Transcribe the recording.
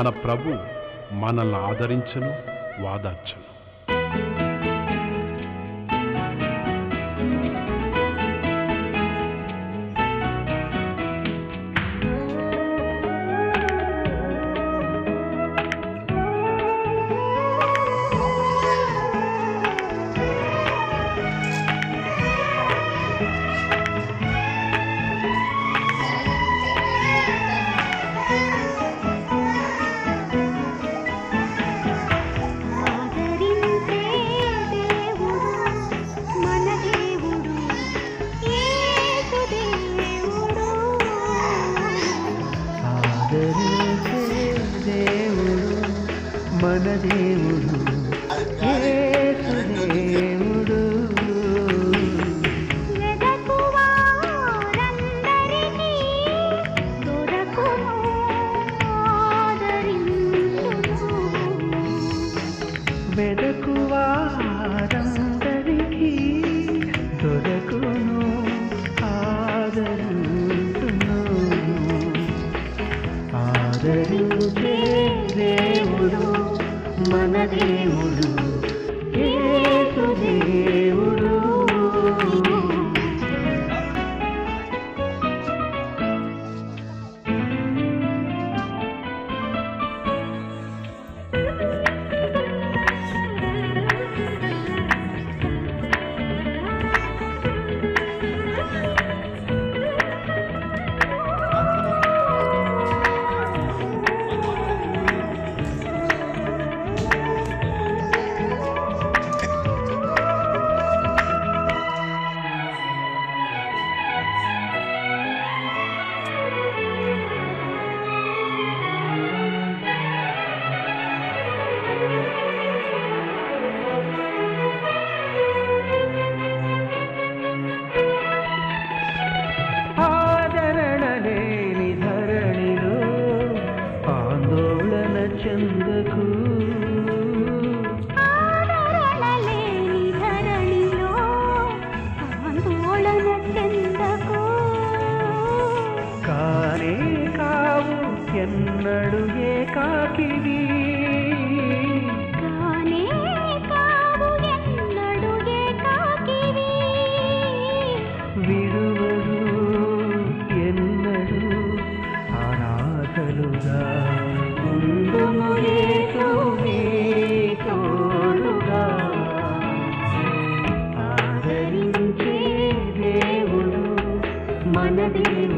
మన ప్రభు మనల్ని ఆదరించును, వాదార్చును. మన దేవుడు యేసు దేవుడు. వెదకు వారందరికీ దొరకును, ఆదరించును. ఆదరించే దేవుడు మన దేవుడు యేసు దేవుడు. చెందకు ఆదరణలేని ధరణిలో ఆందోళన చెందకు. కానే కావు ఎన్నడు ఏకాకివి, కానే కావు ఎన్నడు ఏకాకివి. విడువడు ఎన్నడు అనాథలుగా ఉండును యేసు నీ తోడుగా. ఆదరించే దేవుడు మన దేవుడు.